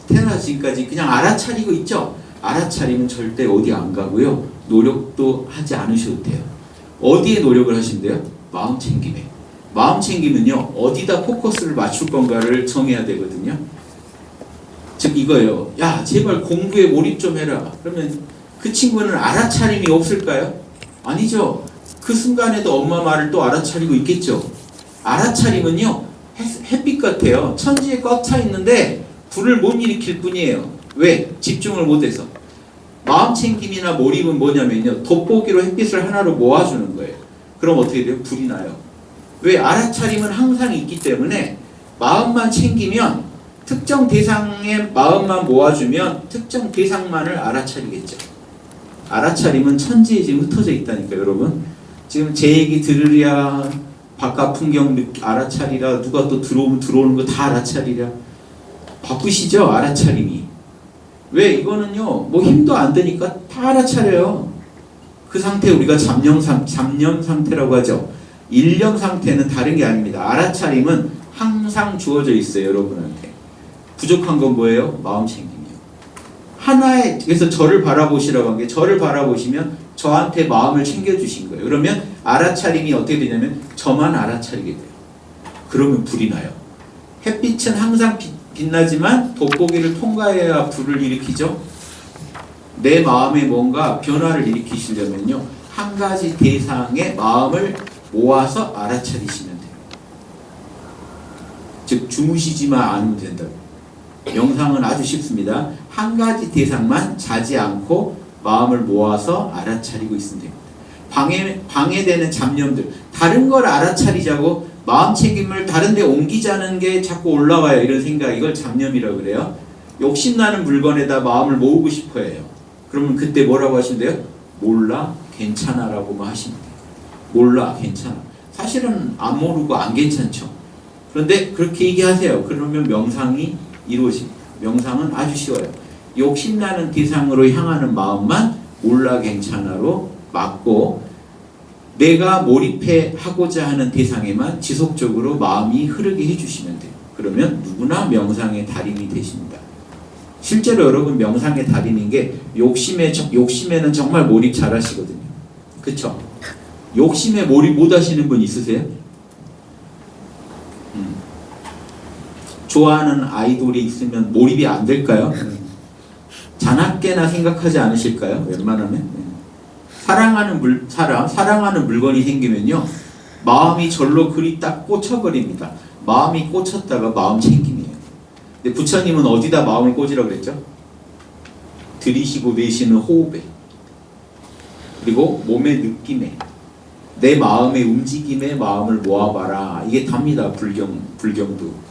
태어나서 지금까지 그냥 알아차리고 있죠? 알아차리면 절대 어디 안 가고요. 노력도 하지 않으셔도 돼요. 어디에 노력을 하신대요? 마음 챙김에. 마음 챙김은요 어디다 포커스를 맞출 건가를 정해야 되거든요. 즉 이거예요. 야 제발 공부에 몰입 좀 해라. 그러면 그 친구는 알아차림이 없을까요? 아니죠. 그 순간에도 엄마 말을 또 알아차리고 있겠죠. 알아차림은요 햇빛 같아요. 천지에 꽉 차 있는데 불을 못 일으킬 뿐이에요. 왜? 집중을 못해서. 마음 챙김이나 몰입은 뭐냐면요 돋보기로 햇빛을 하나로 모아주는 거예요. 그럼 어떻게 돼요? 불이 나요. 왜? 알아차림은 항상 있기 때문에 마음만 챙기면 특정 대상의 마음만 모아주면 특정 대상만을 알아차리겠죠. 알아차림은 천지에 지금 흩어져 있다니까요. 여러분 지금 제 얘기 들으랴 바깥 풍경 알아차리라 누가 또 들어오는 거 다 알아차리랴 바쁘시죠? 알아차림이. 왜? 이거는요 뭐 힘도 안 드니까 다 알아차려요. 그 상태 우리가 잡념 상태라고 하죠. 일념 상태는 다른 게 아닙니다. 알아차림은 항상 주어져 있어요. 여러분한테. 부족한 건 뭐예요? 마음 챙김이요. 하나의 그래서 저를 바라보시라고 한 게 저를 바라보시면 저한테 마음을 챙겨주신 거예요. 그러면 알아차림이 어떻게 되냐면 저만 알아차리게 돼요. 그러면 불이 나요. 햇빛은 항상 빛나지만 돋보기를 통과해야 불을 일으키죠. 내 마음에 뭔가 변화를 일으키시려면요 한 가지 대상의 마음을 모아서 알아차리시면 돼요. 즉 주무시지만 않으면 된다고. 명상은 아주 쉽습니다. 한 가지 대상만 자지 않고 마음을 모아서 알아차리고 있으면 됩니다. 방해되는 잡념들 다른 걸 알아차리자고 마음 챙김을 다른 데 옮기자는 게 자꾸 올라와요. 이런 생각 이걸 잡념이라고 그래요. 욕심나는 물건에다 마음을 모으고 싶어 해요. 그러면 그때 뭐라고 하시면 돼요? 몰라 괜찮아 라고만 하시면 돼요. 몰라 괜찮아. 사실은 안 모르고 안 괜찮죠. 그런데 그렇게 얘기하세요. 그러면 명상이 이루어집니다. 명상은 아주 쉬워요. 욕심나는 대상으로 향하는 마음만 몰라 괜찮아로 막고 내가 몰입해 하고자 하는 대상에만 지속적으로 마음이 흐르게 해주시면 돼요. 그러면 누구나 명상의 달인이 되십니다. 실제로 여러분 명상의 달인인 게 욕심에는 정말 몰입 잘 하시거든요. 그쵸? 욕심에 몰입 못 하시는 분 있으세요? 좋아하는 아이돌이 있으면 몰입이 안 될까요? 자나깨나 생각하지 않으실까요? 웬만하면 사랑하는 물건이 생기면요 마음이 절로 그리 딱 꽂혀버립니다. 마음이 꽂혔다가 마음 챙김이에요. 근데 부처님은 어디다 마음을 꽂으라고 그랬죠? 들이쉬고 내쉬는 호흡에 그리고 몸의 느낌에 내 마음의 움직임에 마음을 모아봐라. 이게 답니다. 불경도.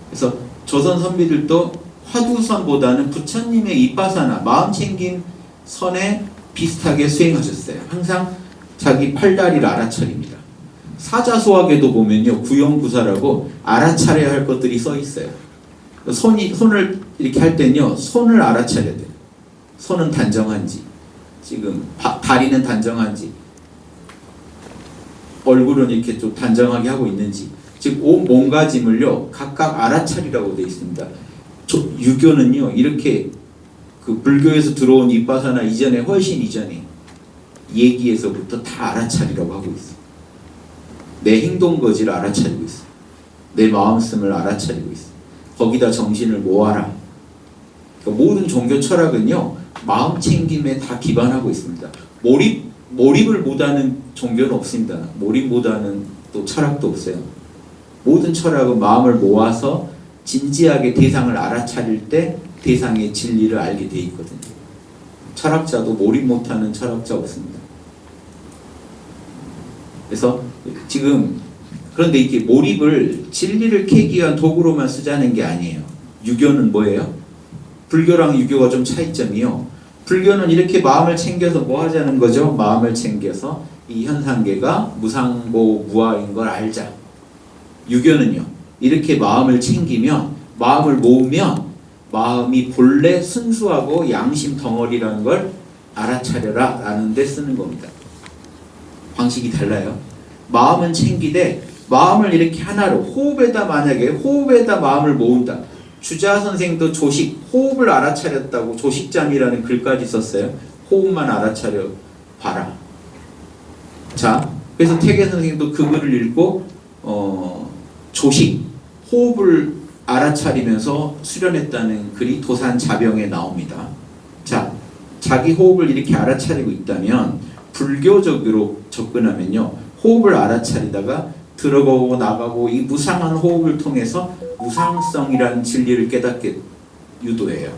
그래서 조선 선비들도 화두선보다는 부처님의 이빠사나 마음챙김 선에 비슷하게 수행하셨어요. 항상 자기 팔다리를 알아차립니다. 사자소학에도 보면요 구용구사라고 알아차려야 할 것들이 써 있어요. 손을 이렇게 할 때는요 손을 알아차려야 돼요. 손은 단정한지 지금 다리는 단정한지 얼굴은 이렇게 좀 단정하게 하고 있는지 즉 온 몸가짐을요 각각 알아차리라고 되어 있습니다. 유교는요 이렇게 그 불교에서 들어온 윗바사나 이전에 훨씬 이전에 얘기에서부터 다 알아차리라고 하고 있어. 내 행동 거지를 알아차리고 있어. 내 마음씀을 알아차리고 있어. 거기다 정신을 모아라. 그러니까 모든 종교 철학은요 마음 챙김에 다 기반하고 있습니다. 몰입을 못하는 종교는 없습니다. 몰입 못하는 또 철학도 없어요. 모든 철학은 마음을 모아서 진지하게 대상을 알아차릴 때 대상의 진리를 알게 돼 있거든요. 철학자도 몰입 못하는 철학자 없습니다. 그래서 지금 그런데 이렇게 몰입을 진리를 캐기 위한 도구로만 쓰자는 게 아니에요. 유교는 뭐예요? 불교랑 유교가 좀 차이점이요. 불교는 이렇게 마음을 챙겨서 뭐 하자는 거죠? 마음을 챙겨서 이 현상계가 무상고 무아인 걸 알자. 유교는요. 이렇게 마음을 챙기면 마음을 모으면 마음이 본래 순수하고 양심 덩어리라는 걸 알아차려라 라는 데 쓰는 겁니다. 방식이 달라요. 마음은 챙기되 마음을 이렇게 하나로 만약에 호흡에다 마음을 모은다. 주자 선생도 조식, 호흡을 알아차렸다고 조식잠이라는 글까지 썼어요. 호흡만 알아차려 봐라. 자, 그래서 태계 선생님도 그 글을 읽고 조식, 호흡을 알아차리면서 수련했다는 글이 도산자병에 나옵니다. 자, 자기 호흡을 이렇게 알아차리고 있다면 불교적으로 접근하면요. 호흡을 알아차리다가 들어가고 나가고 이 무상한 호흡을 통해서 무상성이라는 진리를 깨닫게 유도해요.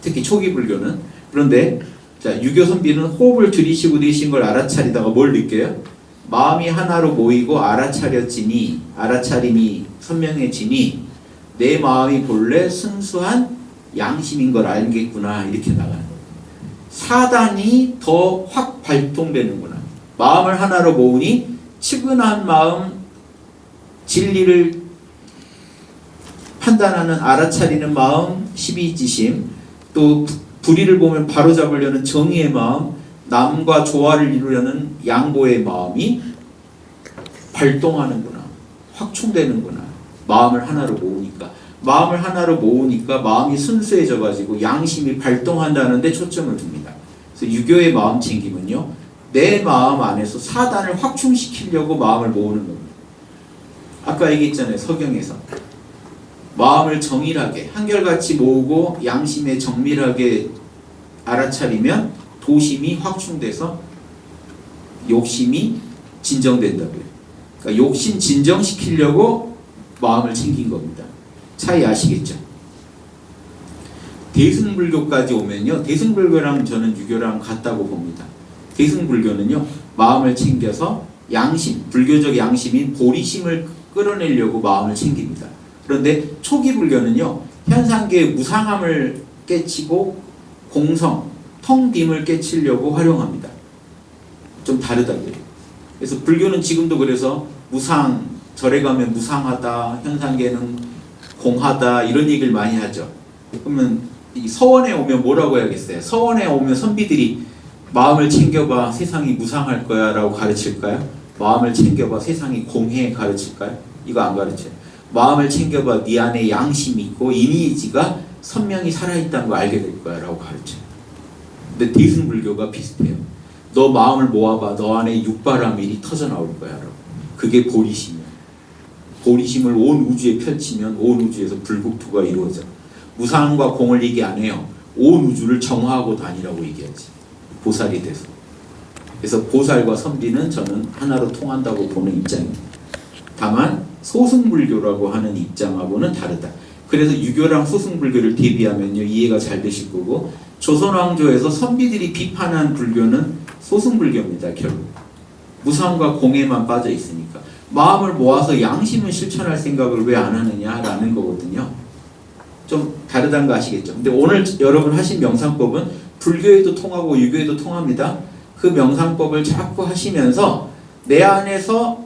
특히 초기 불교는. 그런데 자, 유교 선비는 호흡을 들이쉬고 내쉬는 걸 알아차리다가 뭘 느껴요? 마음이 하나로 모이고 알아차림이 선명해지니 내 마음이 본래 순수한 양심인 걸 알겠구나 이렇게 나가는 거예요. 사단이 더 확 발동되는구나. 마음을 하나로 모으니 측은한 마음, 진리를 판단하는 알아차리는 마음, 시비지심, 또 불의를 보면 바로잡으려는 정의의 마음, 남과 조화를 이루려는 양보의 마음이 발동하는구나. 확충되는구나. 마음을 하나로 모으니까. 마음을 하나로 모으니까 마음이 순수해져 가지고 양심이 발동한다는 데 초점을 둡니다. 그래서 유교의 마음 챙김은요. 내 마음 안에서 사단을 확충시키려고 마음을 모으는 겁니다. 아까 얘기했잖아요. 서경에서. 마음을 정밀하게 한결같이 모으고 양심에 정밀하게 알아차리면 도심이 확충돼서 욕심이 진정된다고요. 그러니까 욕심 진정시키려고 마음을 챙긴 겁니다. 차이 아시겠죠? 대승불교까지 오면요. 대승불교랑 저는 유교랑 같다고 봅니다. 대승불교는요. 마음을 챙겨서 양심, 불교적 양심인 보리심을 끌어내려고 마음을 챙깁니다. 그런데 초기 불교는요. 현상계의 무상함을 깨치고 공성, 텅빔을 깨치려고 활용합니다. 좀 다르다고요. 그래서 불교는 지금도 그래서 무상, 절에 가면 무상하다, 현상계는 공하다 이런 얘기를 많이 하죠. 그러면 이 서원에 오면 뭐라고 해야겠어요? 서원에 오면 선비들이 마음을 챙겨봐 세상이 무상할 거야 라고 가르칠까요? 마음을 챙겨봐 세상이 공해 가르칠까요? 이거 안 가르쳐요. 마음을 챙겨봐 네 안에 양심이 있고 이미지가 선명히 살아있다는 거 알게 될 거야 라고 가르쳐요. 근데 대승불교가 비슷해요. 너 마음을 모아봐 너 안에 육바라밀이 터져나올 거야 라고. 그게 보리심이야. 보리심을 온 우주에 펼치면 온 우주에서 불국토가 이루어져. 무상과 공을 얘기 안 해요. 온 우주를 정화하고 다니라고 얘기하지. 보살이 돼서. 그래서 보살과 선비는 저는 하나로 통한다고 보는 입장입니다. 다만 소승불교라고 하는 입장하고는 다르다. 그래서 유교랑 소승불교를 대비하면요 이해가 잘 되실 거고 조선왕조에서 선비들이 비판한 불교는 소승불교입니다. 결국 무상과 공에만 빠져 있으니까 마음을 모아서 양심을 실천할 생각을 왜 안 하느냐라는 거거든요. 좀 다르다는 거 아시겠죠? 근데 오늘 여러분 하신 명상법은 불교에도 통하고 유교에도 통합니다. 그 명상법을 자꾸 하시면서 내 안에서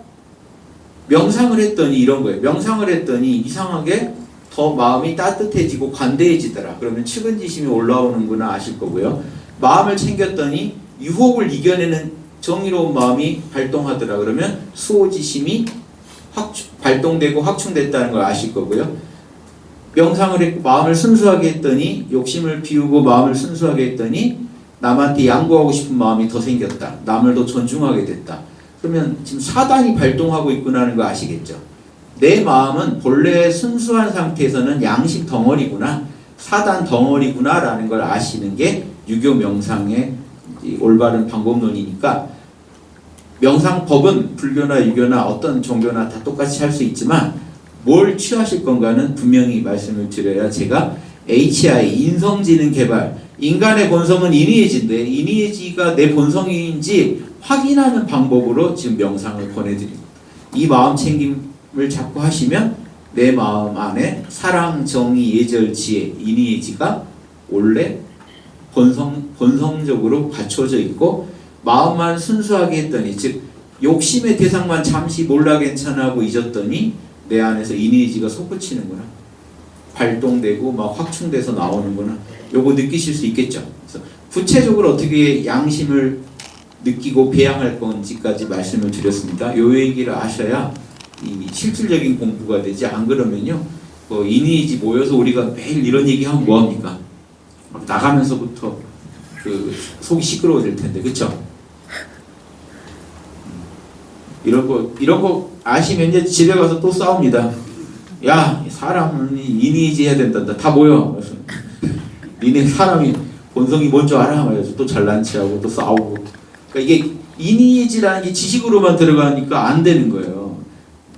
명상을 했더니 이런 거예요. 명상을 했더니 이상하게 더 마음이 따뜻해지고 관대해지더라. 그러면 측은지심이 올라오는구나 아실 거고요. 마음을 챙겼더니 유혹을 이겨내는 정의로운 마음이 발동하더라. 그러면 수호지심이 발동되고 확충됐다는 걸 아실 거고요. 명상을 했고 마음을 순수하게 했더니 욕심을 비우고 마음을 순수하게 했더니 남한테 양보하고 싶은 마음이 더 생겼다. 남을 더 존중하게 됐다. 그러면 지금 사단이 발동하고 있구나는 거 아시겠죠? 내 마음은 본래 순수한 상태에서는 양심 덩어리구나, 사단 덩어리구나라는 걸 아시는 게 유교 명상의 올바른 방법론이니까, 명상법은 불교나 유교나 어떤 종교나 다 똑같이 할 수 있지만 뭘 취하실 건가는 분명히 말씀을 드려야 제가 HI, 인성지능 개발, 인간의 본성은 이니에지인데 이니에지가 내 본성인지 확인하는 방법으로 지금 명상을 권해드립니다. 이 마음 챙김을 자꾸 하시면 내 마음 안에 사랑, 정의, 예절, 지혜, 이니에지가 원래 본성적으로 갖춰져 있고, 마음만 순수하게 했더니, 즉 욕심의 대상만 잠시 몰라 괜찮아하고 잊었더니 내 안에서 이니에지가 솟구치는구나, 발동되고 막 확충돼서 나오는구나. 요거 느끼실 수 있겠죠. 그래서 구체적으로 어떻게 양심을 느끼고 배양할 건지까지 말씀을 드렸습니다. 요 얘기를 아셔야 이 실질적인 공부가 되지, 안 그러면요 이니에지 모여서 우리가 매일 이런 얘기하면 뭐합니까? 나가면서부터 그 속이 시끄러워질 텐데, 그쵸? 이런 거 아시면 이제 집에 가서 또 싸웁니다. 야, 사람은 이니에지 해야 된다. 다 모여. 니네 사람이 본성이 뭔 줄 알아? 말해서 또 잘난 체하고 또 싸우고. 그러니까 이게 이니에지라는 게 지식으로만 들어가니까 안 되는 거예요.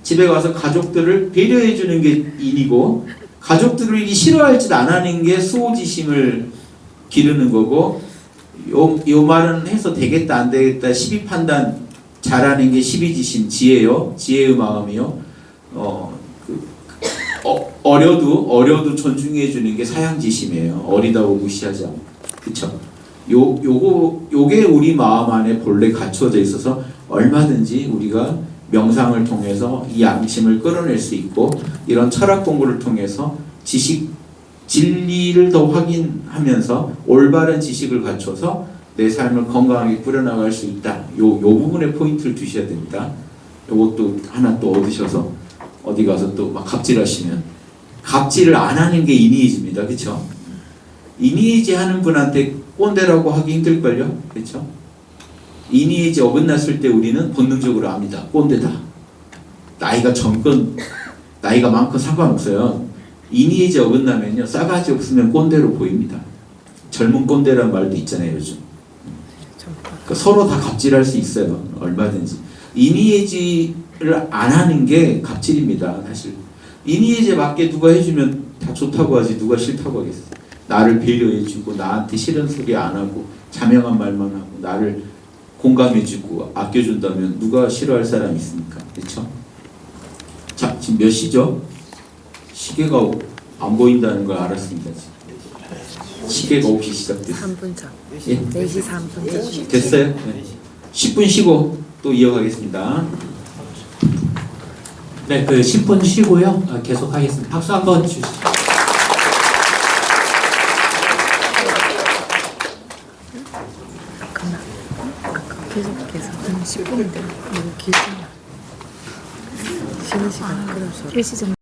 집에 가서 가족들을 배려해 주는 게 인이고, 가족들이 싫어할지 안 하는 게 수호지심을 기르는 거고, 요 말은 해서 되겠다 안 되겠다 시비 판단 잘하는 게 시비지심, 지혜요, 지혜의 마음이요. 어려도 존중해 주는 게 사양지심이에요. 어리다고 무시하지 않고, 그렇죠? 요게 우리 마음 안에 본래 갖춰져 있어서 얼마든지 우리가 명상을 통해서 이 양심을 끌어낼 수 있고, 이런 철학 공부를 통해서 진리를 더 확인하면서 올바른 지식을 갖춰서 내 삶을 건강하게 꾸려나갈 수 있다. 요 부분에 포인트를 두셔야 됩니다. 요것도 하나 또 얻으셔서 어디 가서 또 막 갑질하시면, 갑질을 안 하는 게 이니에지입니다. 그렇죠? 이니에지 하는 분한테 꼰대라고 하기 힘들걸요? 그렇죠? 이니에지 어긋났을 때 우리는 본능적으로 압니다. 꼰대다. 나이가 젊건 나이가 많건 상관없어요. 이니에지 어긋나면요, 싸가지 없으면 꼰대로 보입니다. 젊은 꼰대라는 말도 있잖아요, 요즘. 그러니까 서로 다 갑질할 수 있어요. 얼마든지. 이니에지를 안 하는 게 갑질입니다. 사실 이니에지에 맞게 누가 해주면 다 좋다고 하지 누가 싫다고 하겠어요. 나를 배려해주고 나한테 싫은 소리 안 하고 자명한 말만 하고 나를 공감해주고 아껴준다면 누가 싫어할 사람이 있습니까? 그렇죠? 자, 지금 몇 시죠? 시계가 안 보인다는 걸 알았습니다. 지금. 시계가 5시 시작됐어요. 3분 전. 예? 4시 3분 전. 됐어요? 네. 10분 쉬고 또 이어가겠습니다. 네, 10분 쉬고요. 계속 하겠습니다. 박수 한번 주시죠. 계속 10분인데 너무 길잖아. 쉬는 시간 끊어서 1시 정도.